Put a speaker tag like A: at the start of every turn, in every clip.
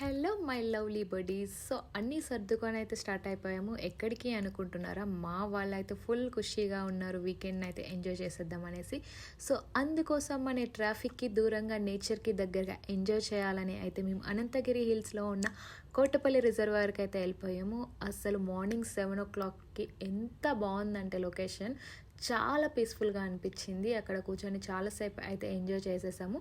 A: Hello my lovely buddies. So అన్నీ సర్దుకొని అయితే స్టార్ట్ అయిపోయాము. ఎక్కడికి అనుకుంటున్నారా? మా వాళ్ళైతే ఫుల్ ఖుషీగా ఉన్నారు, వీకెండ్ అయితే ఎంజాయ్ చేసేద్దాం అనేసి. సో అందుకోసం మన ట్రాఫిక్కి దూరంగా నేచర్కి దగ్గరగా ఎంజాయ్ చేయాలని అయితే మేము అనంతగిరి హిల్స్లో ఉన్న కోటపల్లి రిజర్వాయర్కి అయితే వెళ్ళిపోయాము. అసలు మార్నింగ్ 7 o'clockకి ఎంత బాగుందంటే లొకేషన్ చాలా పీస్ఫుల్గా అనిపించింది. అక్కడ కూర్చొని చాలాసేపు అయితే ఎంజాయ్ చేసేసాము.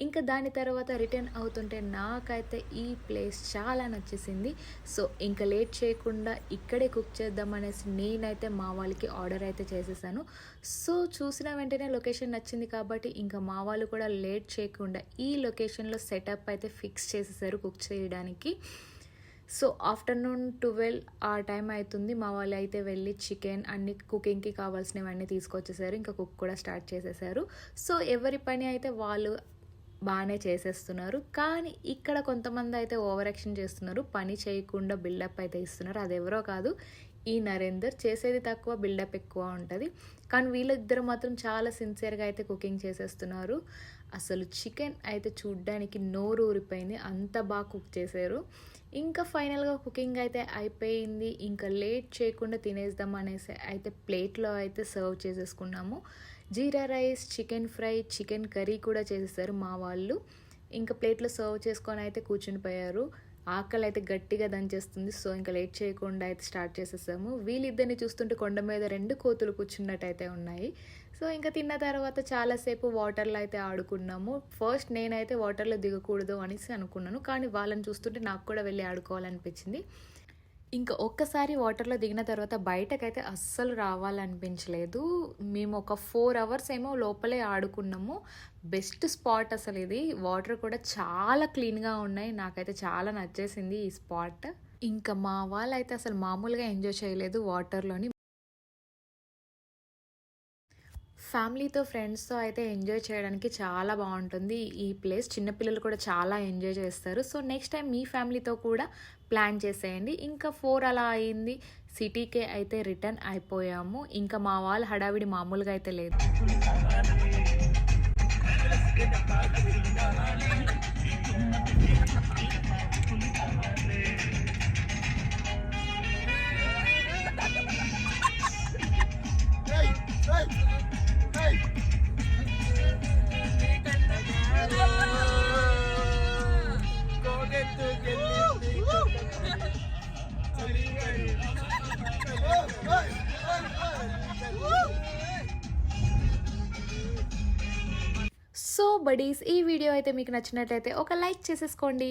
A: ఇంకా దాని తర్వాత రిటర్న్ అవుతుంటే నాకైతే ఈ ప్లేస్ చాలా నచ్చేసింది. సో ఇంకా లేట్ చేయకుండా ఇక్కడే కుక్ చేద్దాం అనేసి నేనైతే మా వాళ్ళకి ఆర్డర్ అయితే చేసేసాను. సో చూసిన వెంటనే లొకేషన్ నచ్చింది కాబట్టి ఇంకా మా వాళ్ళు కూడా లేట్ చేయకుండా ఈ లొకేషన్లో సెటప్ అయితే ఫిక్స్ చేసేసారు కుక్ చేయడానికి. సో ఆఫ్టర్నూన్ 12 ఆ టైం అవుతుంది. మా వాళ్ళు అయితే వెళ్ళి చికెన్ అన్ని కుకింగ్కి కావాల్సినవన్నీ తీసుకొచ్చేసారు. ఇంకా కుక్ కూడా స్టార్ట్ చేసేసారు. సో ఎవరి పని అయితే వాళ్ళు బాగానే చేసేస్తున్నారు. కానీ ఇక్కడ కొంతమంది అయితే ఓవర్ యాక్షన్ చేస్తున్నారు, పని చేయకుండా బిల్డప్ అయితే ఇస్తున్నారు. అది ఎవరో కాదు, ఈ నరేందర్. చేసేది తక్కువ, బిల్డప్ ఎక్కువ ఉంటుంది. కానీ వీళ్ళిద్దరు మాత్రం చాలా సిన్సియర్గా అయితే కుకింగ్ చేసేస్తున్నారు. అసలు చికెన్ అయితే చూడ్డానికి నోరు ఊరిపోయింది, అంత బాగా కుక్ చేశారు. ఇంకా ఫైనల్గా కుకింగ్ అయితే అయిపోయింది. ఇంకా లేట్ చేయకుండా తినేద్దాం అనేసి అయితే ప్లేట్లో అయితే సర్వ్ చేసేసుకున్నాము. Jeera rice, chicken fry, chicken curry కూడా చేసేసారు మా వాళ్ళు. ఇంకా ప్లేట్లో సర్వ్ చేసుకొని అయితే కూర్చుని పోయారు. ఆకలి అయితే గట్టిగా దంచేస్తుంది. సో ఇంకా లేట్ చేయకుండా అయితే స్టార్ట్ చేసేసాము. వీళ్ళిద్దరిని చూస్తుంటే కొండ మీద 2 కోతులు కూర్చున్నట్టు అయితే ఉన్నాయి. సో ఇంకా తిన్న తర్వాత చాలాసేపు వాటర్లో అయితే ఆడుకున్నాము. ఫస్ట్ నేనైతే వాటర్లో దిగకూడదు అనేసి అనుకున్నాను, కానీ వాళ్ళని చూస్తుంటే నాకు కూడా వెళ్ళి ఆడుకోవాలనిపించింది. ఇంకా ఒక్కసారి వాటర్లో దిగిన తర్వాత బయటకైతే అస్సలు రావాలనిపించలేదు. మేము ఒక 4 hours ఏమో లోపలే ఆడుకున్నాము. బెస్ట్ స్పాట్ అసలు ఇది. వాటర్ కూడా చాలా క్లీన్గా ఉన్నాయి. నాకైతే చాలా నచ్చేసింది ఈ స్పాట్. ఇంకా మా వాళ్ళైతే అసలు మామూలుగా ఎంజాయ్ చేయలేదు వాటర్లోని. ఫ్యామిలీతో, ఫ్రెండ్స్తో అయితే ఎంజాయ్ చేయడానికి చాలా బాగుంటుంది ఈ ప్లేస్. చిన్నపిల్లలు కూడా చాలా ఎంజాయ్ చేస్తారు. సో నెక్స్ట్ టైం మీ ఫ్యామిలీతో కూడా ప్లాన్ చేసేయండి. ఇంకా 4 అలా అయింది. సిటీకే అయితే రిటర్న్ అయిపోయాము. ఇంకా మా వాళ్ళ హడావిడి మామూలుగా అయితే లేదు. సో బడీస్, ఈ వీడియో అయితే మీకు నచ్చినట్లయితే ఒక లైక్ చేసేసుకోండి.